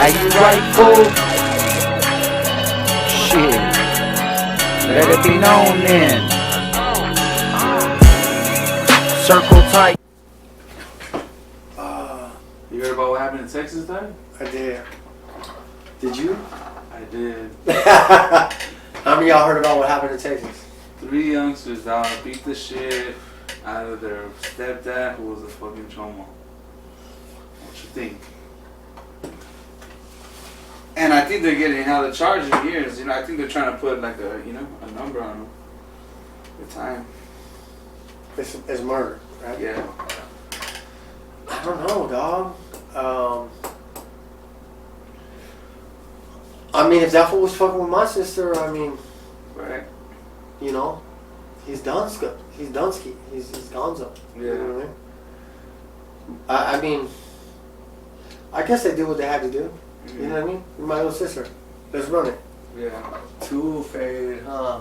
Are you right, fool? Shit. Let it be known then. Circle tight. You heard about what happened in Texas, Dad? I did. Did you? I did. How many of y'all heard about what happened in Texas? 3 youngsters, dog, beat the shit out of their stepdad, who was a fucking chomo. What you think? And I think they're getting hella charged in years. You know, I think they're trying to put like a, you know, a number on them. The time. It's murder, right? Yeah. I don't know, dog. I mean, if that fool was fucking with my sister, I mean, Right. you know, he's Dunsky. He's Dunsky. He's Gonzo. Yeah. You know what I mean? I mean, I guess they did what they had to do. Mm-hmm. You know what I mean? My little sister. Let's run it. Yeah. Too faded, huh?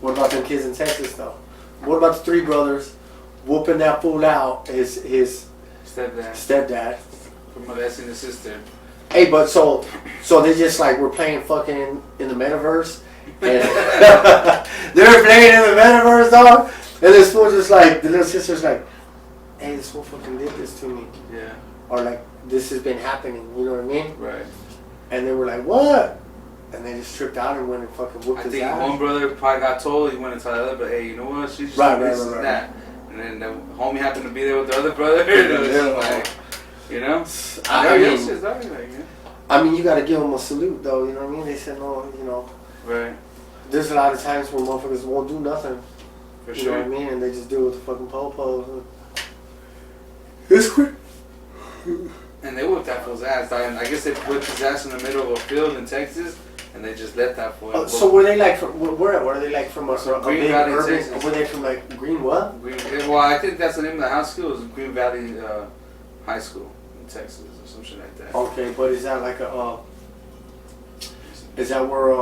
What about them kids in Texas, though? What about the 3 brothers whooping that fool out? His stepdad. For molesting the sister. Hey, but so they just like were playing fucking in the metaverse, and they were playing in the metaverse, dog. And this fool just like the little sister's like, "Hey, this fool fucking did this to me," Yeah. or like this has been happening. You know what I mean? Right. And they were like, "What?" And they just tripped out and went and fucking whooped I his think ass. one brother probably got told, he went and told the other, but hey, you know what? She's just Right. this and that. And then the homie happened to be there with the other brother. And it was just like, you know? I mean, you gotta give them a salute, though. You know what I mean? They said no. You know. Right. There's a lot of times where motherfuckers won't do nothing. For You sure. know what I mean? And they just do it with the fucking po-po. It's quick. And they whipped that fool's ass. I guess they whipped his ass in the middle of a field in Texas, and they just let that fool. So were they like from where? Were they like from a Green big Valley, urban? Texas. Were they from like Green what? Well, I think that's the name of the high school. Is Green Valley High School in Texas or some shit like that. Okay, but is that like a? Is that where?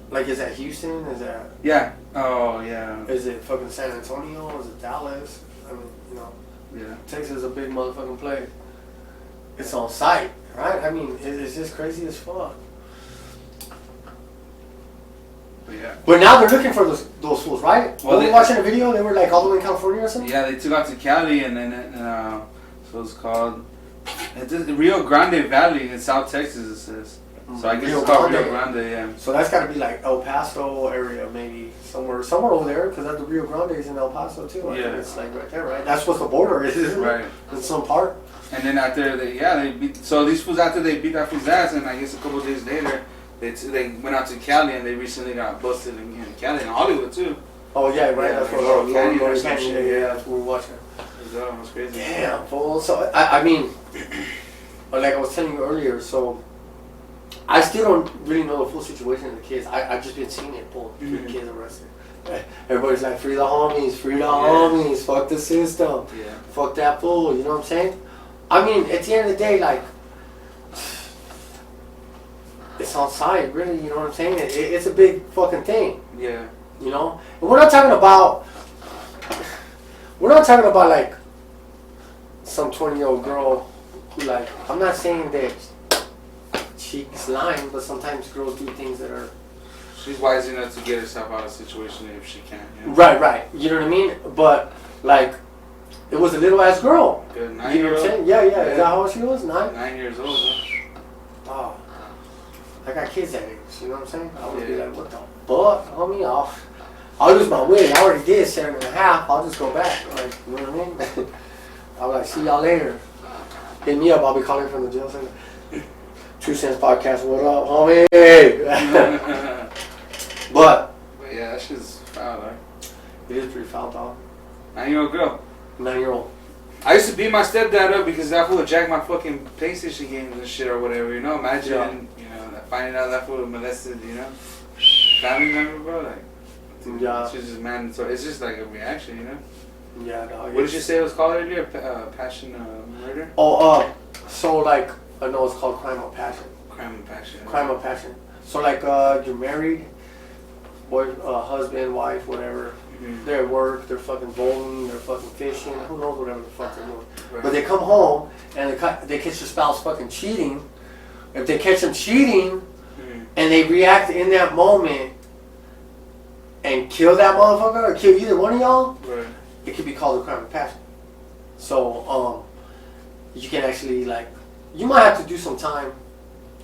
Like, is that Houston? Is that? Yeah. Oh yeah. Is it fucking San Antonio? Is it Dallas? I mean, you know. Yeah. Texas is a big motherfucking place. It's on site, right? I mean, it's just crazy as fuck. But yeah. But now they're looking for those fools, right? Well, Were we watching a video? They were like all the way in California or something? Yeah, they took out to Cali and then so it's called the Rio Grande Valley in South Texas. It says. So I guess it's called Rio Grande. Yeah. So that's got to be like El Paso area, maybe somewhere over there, because the Rio Grande is in El Paso too. I think it's like right there, right? That's what the border is, isn't it? Right. In some part. And then after they beat, so these fools after they beat that fool's ass, and I guess a couple of days later they went out to Cali and they recently got busted in Cali and Hollywood too. Oh yeah, right. Yeah, that's like what Laurel Canyon or some Canyon. shit, Yeah, yeah. that's what we're watching. That was crazy. Damn, fool. So I mean, like I was telling you earlier, so I still don't really know the full situation of the kids. I've just been seeing it, fool. 3 kids arrested. Everybody's like, free the homies, homies, fuck the system, fuck that fool. You know what I'm saying? I mean, at the end of the day, like, it's on site, really. You know what I'm saying? It's a big fucking thing. Yeah. You know, and we're not talking about like some 20-year-old girl who, like, I'm not saying that she's lying, but sometimes girls do things that are. She's wise enough to get herself out of the situation if she can. You know? Right. You know what I mean? But like, it was a little ass girl. Good, You know what I'm 9-year-old. saying? Yeah. Is that how old she was? 9? 9 years old. Huh? Oh, I got kids that age. You know what I'm saying? I would be Yeah. like, what the fuck, homie? I'll lose my wig. I already did 7.5. I'll just go back. Like, you know what I mean? I'll be like, see y'all later. Hit me up. I'll be calling from the jail center. 2Cents podcast. What up, homie? But yeah, that shit's foul, right? it is pretty foul, dog. 9-year-old girl. 9-year-old. I used to beat my stepdad up because that fool would jack my fucking PlayStation games and shit or whatever, you know? Imagine, you know, finding out that fool molested, you know? Family member, bro, like, Yeah. it's just mandatory. It's just like a reaction, you know? Yeah, dog. What did you say it was called earlier? Passion murder? So like, I know it's called crime of passion. Crime of passion. Crime of passion. So like, you're married, husband, wife, whatever. Mm-hmm. They're at work, they're fucking bowling, they're fucking fishing, who knows whatever the fuck they're doing. Right. But they come home and they catch their spouse fucking cheating if they catch them cheating and they react in that moment and kill that motherfucker or kill either one of y'all, Right. it could be called a crime of passion. So you can actually like, you might have to do some time,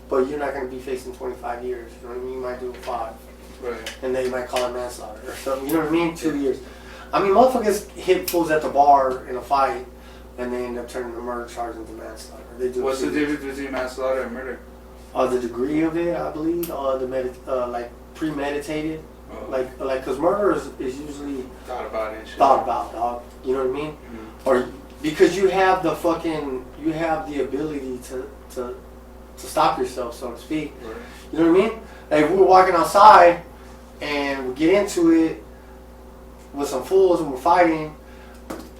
but you're not going to be facing 25 years. You know what I mean? You might do 5. Right. And they might call it manslaughter or something. You know what I mean? 2 years. I mean, motherfuckers hit fools at the bar in a fight, and they end up turning the murder charge into manslaughter. They do. What's the difference between manslaughter and murder? The degree of it, I believe. Like premeditated. Oh. Like, because murder is usually Thought about it. thought about, dog. You know what I mean? Or because you have the ability to stop yourself, so to speak. Right. You know what I mean? Like if we were walking outside and we get into it with some fools and we're fighting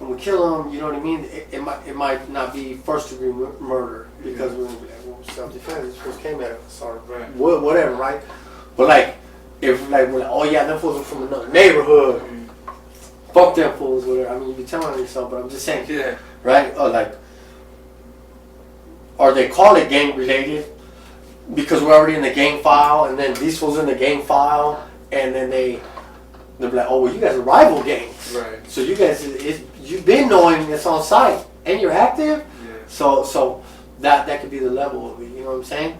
and we kill them, you know what I mean? It might not be first degree murder because we're gonna be like, well, self-defense. This fools came at us or Right. whatever, right? But like if like we're like, oh yeah, them fools are from another neighborhood. Fuck them fools, whatever. I mean, you be telling yourself, but I'm just saying, Yeah. right? Or they call it gang related because we're already in the gang file, and then these fools in the gang file, and then they're like, oh well, you guys are rival gangs, Right. so you guys, you've been knowing it's on site, and you're active, Yeah. so that could be the level of it. You know what I'm saying?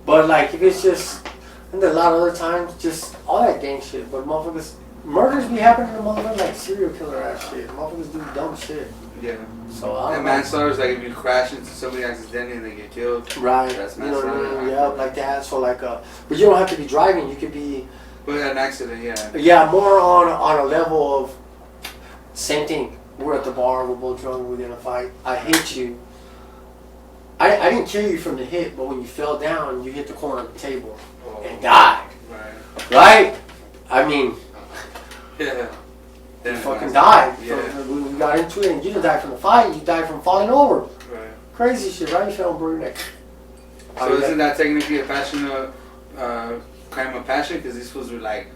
But like if it's just, and a lot of other times, just all that gang shit. But motherfuckers, murders be happening to motherfuckers like serial killer ass shit. Motherfuckers do dumb shit. Yeah. So I And don't know. manslaughter is like if you crash into somebody accidentally and they get killed. Right. That's You know what I manslaughter. mean? Yeah, like that. So like, but you don't have to be driving. You could be, But an accident, yeah. yeah, more on a level of same thing. We're at the bar. We're both drunk. We're in a fight. I hit you. I didn't kill you from the hit, but when you fell down, you hit the corner of the table and died. Right. Right? I mean, Yeah. you fucking died. Yeah. We got into it, and you didn't die from the fight. You died from falling over. Right. Crazy shit, right? You fell and broke your neck. So isn't that technically a crime of passion? Because these fools were like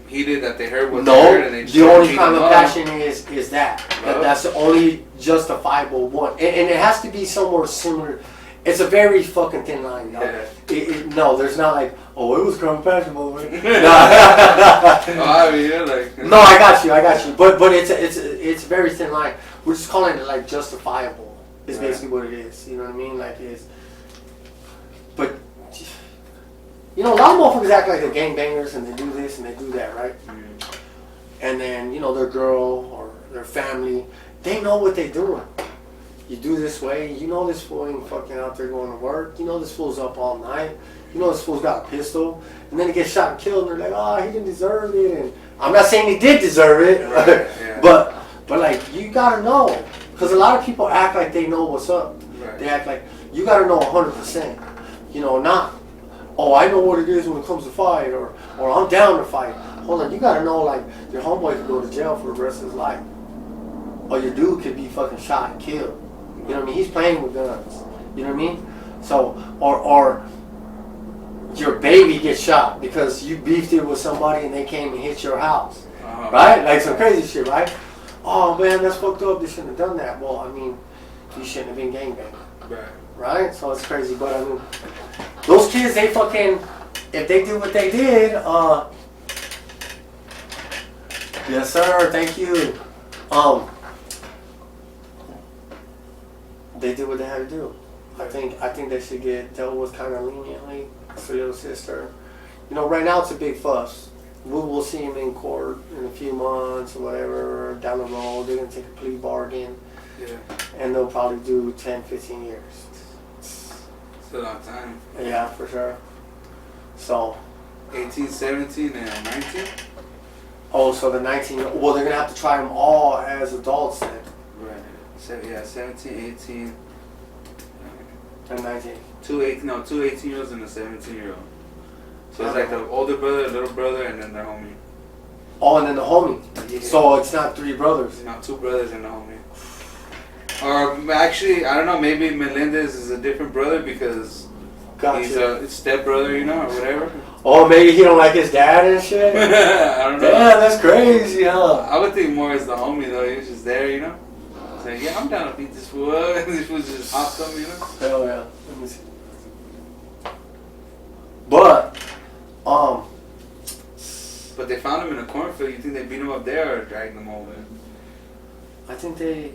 heated that they heard what they heard and they just the started only beating crime them of up. passion is that. No? That's the only justifiable one. And it has to be somewhere similar. It's a very fucking thin line. Dog. Yeah. No, there's not like, oh, it was crime of passion, motherfucker. Oh, I mean, yeah, like. No, I got you. But it's a very thin line. We're just calling it like justifiable. Is Right. basically what it is. You know what I mean? Like it's. But you know, a lot of motherfuckers act like they're gangbangers and they do this and they do that, right? And then you know their girl or their family, they know what they're doing. You do this way, you know this fool ain't fucking out there going to work. You know this fool's up all night. You know this fool's got a pistol. And then he gets shot and killed and they're like, oh, he didn't deserve it. And I'm not saying he did deserve it, Right, yeah. but like you gotta know. Because a lot of people act like they know what's up. Right. They act like, you gotta know 100%. You know, not, oh, I know what it is when it comes to fight or I'm down to fight. Hold on, you gotta know like your homeboy could go to jail for the rest of his life. Or your dude could be fucking shot and killed. You know what I mean? He's playing with guns. You know what I mean? So, or your baby gets shot because you beefed it with somebody and they came and hit your house. Right? Like some crazy shit, right? Oh man, that's fucked up. They shouldn't have done that. Well, I mean, you shouldn't have been gangbanging. Right. Right? So it's crazy. But I mean, those kids, they fucking, if they did what they did, yes sir, thank you. They did what they had to do. I think they should get dealt with kind of leniently for your sister. You know, right now it's a big fuss. We'll see him in court in a few months or whatever, down the road. They're going to take a plea bargain. Yeah. And they'll probably do 10, 15 years. It's a long time. Yeah, for sure. So. 18, 17, and 19? Oh, so the 19, well, they're going to have to try them all as adults then. Right. So, yeah, 17, 18. And 19. Two 18-year-olds and a 17-year-old. So it's like the older brother, little brother, and then their homie. Oh, and then the homie. Yeah. So it's not 3 brothers. No, 2 brothers and a homie. Or actually, I don't know, maybe Melendez is a different brother because he's a stepbrother, you know, or whatever. Oh, maybe he don't like his dad and shit? I don't know. Damn, that's crazy, huh? I would think more as the homie, though. He was just there, you know? Saying, yeah, I'm down to beat this fool up. And this fool's just awesome, you know? Hell yeah. Let me see. they found him in a cornfield. You think they beat him up there or dragged him over? I think they.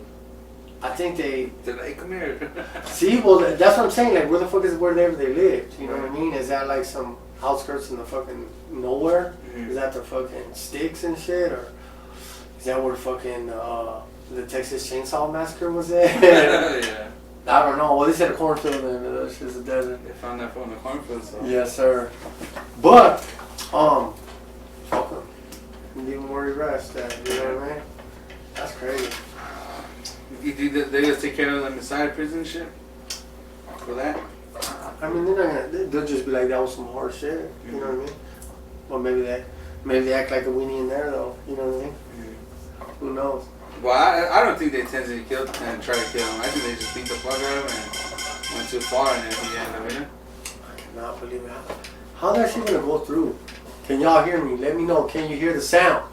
They're like, come here. See, well, that's what I'm saying. Like, where the fuck is wherever they lived? You know what I mean? Is that like some outskirts in the fucking nowhere? Mhm. Is that the fucking sticks and shit, or is that where fucking the Texas Chainsaw Massacre was at? Yeah. I don't know. Well, they said a cornfield and that shit's a desert. They found that phone in the cornfield, so. Yes, sir. But fuck them. Leave them where he rests at. You know what I mean? That's crazy. They just take care of them inside prison and shit? For that? I mean, they're not gonna. They'll just be like, that was some hard shit. You know what I mean? Or maybe they act like a weenie in there though. You know what I mean? Who knows? Well, I don't think they intentionally killed and tried to kill him. I think they just beat the fuck out of him and went too far in the end, you know? I cannot believe it. How that shit gonna go through? Can y'all hear me? Let me know. Can you hear the sound?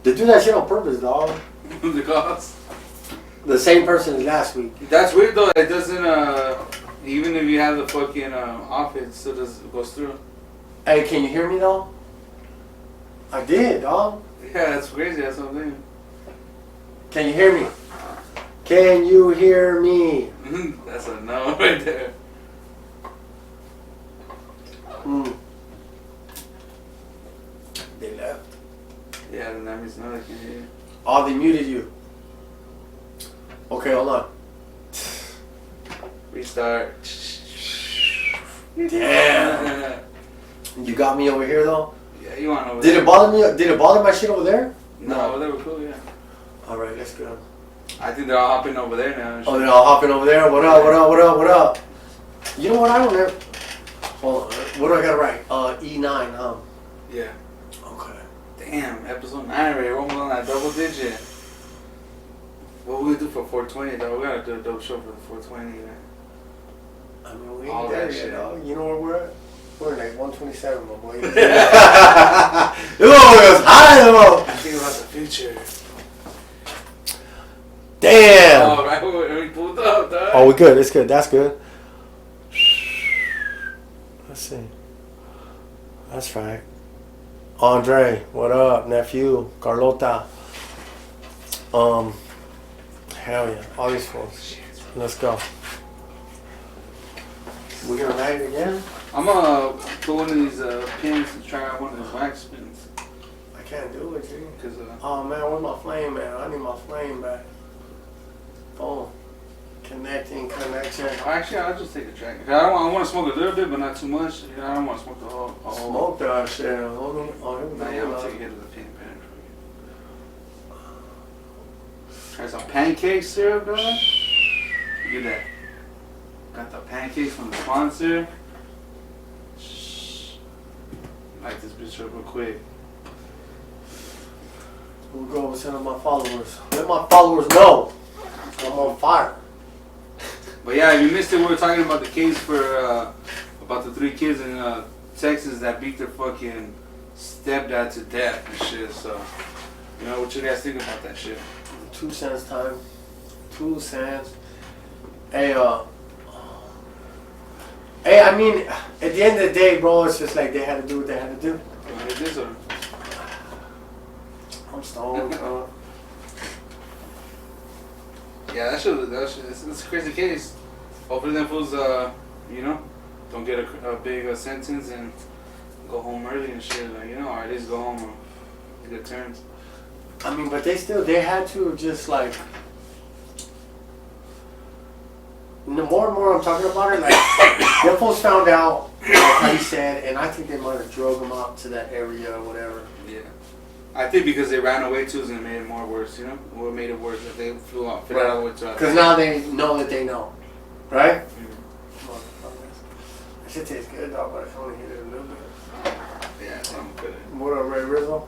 They do that shit on purpose, dog. The cops? The same person as last week. That's weird though. It doesn't, even if you have the fucking off, it still goes through. Hey, can you hear me though? I did, dog. Yeah, that's crazy. That's what I'm saying. Can you hear me? Can you hear me? That's a no right there. They left. Yeah, then that means no, they can't hear you. Oh, they muted you. Okay, hold on. Restart. Damn. You got me over here though? Yeah, you want over Did there. it bother me? Did it bother my shit over there? No, they were cool, yeah. Alright, let's go. I think they're all hopping over there now. Oh, they're all hopping over there? What up, what up, what up, what up? You know what, I don't know. Hold on, what do I gotta write? E9, huh? Yeah. Okay. Damn, episode 9 already. We're almost on that double digit. What we do for 420 though? We gotta do a dope show for the 420. Yeah. I mean, we All ain't there that yet, shit. dog. You know where we're at? We're like 127, my boy. It was high though. I think about the future. Damn. Oh, right when we pulled up, dog. Oh, we good. It's good. That's good. Let's see. That's right. Andre, what up, nephew? Carlota. Hell yeah. All these folks. Let's go. We gonna ride it again? I'm gonna put one of these pins and try out one of those wax pins. I can't do it, G. Cause Oh man, where's my flame at? I need my flame back. Oh. Connecting, connection. actually, I'll just take a track. I want to smoke a little bit, but not too much. You know, I don't want to smoke the whole. Smoke that shit. Hold me. Oh, here we go. Nah, yeah, I'm gonna take a hit of the pin pen for you. Try some pancake syrup, bro. Look at that. Got the pancakes from the sponsor. Light this bitch up real quick. We'll go over to my followers. Let my followers know I'm on fire. But yeah, if you missed it, we were talking about the case for about the 3 kids in Texas that beat their fucking stepdad to death and shit. So, you know, what you guys think about that shit? 2 cents time. 2 cents. Hey, hey, I mean, at the end of the day, bro, it's just like they had to do what they had to do. What it is, or? I'm stoned, Yeah, that shit, it's a crazy case. Hopefully them fools, you know, don't get a big sentence and go home early and shit, like, you know, or at least go home on good terms. I mean, but they had to just like, the more and more I'm talking about it, like, them folks found out, like how he said, and I think they might have drove him out to that area or whatever. Yeah. I think because they ran away too, and made it more worse, you know? What made it worse if they flew out, fit out all the way to us. Because now they know that they know, right? Mm-hmm. Motherfuckers. That shit tastes good, dog, but I can only hit it a little bit. Yeah, I'm good. What up, Ray Rizzo?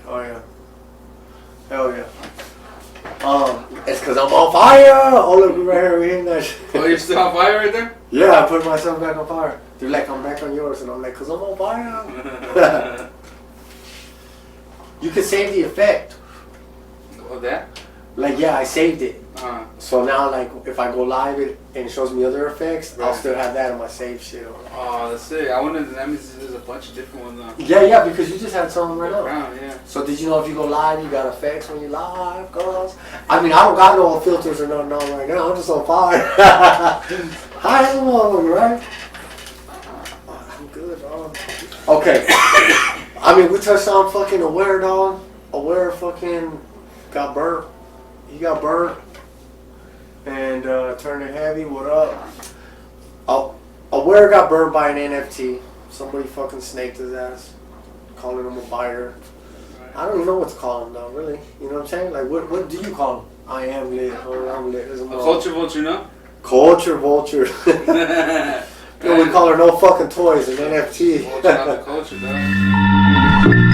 Oh yeah. Hell yeah. It's because I'm on fire! Oh look, we right here, we hitting that shit. Oh, you're still on fire right there? Yeah, I put myself back on fire. They're like, I'm back on yours, and I'm like, because I'm on fire. You can save the effect. Oh, that? Like, yeah, I saved it. Uh, So now, like, if I go live and it shows me other effects, I'll Right. still have that in my save shit. oh, that's sick. I wonder if that means there's a bunch of different ones on. Yeah, because you just had something right now. Yeah. So did you know if you go live, you got effects when you live, girls? I mean, I don't got no filters or nothing on right now. I'm just on fire. Hi, hello, right? I'm good, dog. Okay. I mean, we touched on fucking Aware, dog. Aware fucking got burnt. He got burnt. And turned it heavy. What up? Oh, Aware got burnt by an NFT. Somebody fucking snaked his ass, calling him a buyer. I don't even know what to call him though, really. You know what I'm saying? Like, what do you call him? I am lit or I'm lit. A culture vulture, no? Culture vulture. Yeah, We call her no fucking toys, an NFT. Vulture out the culture, dog.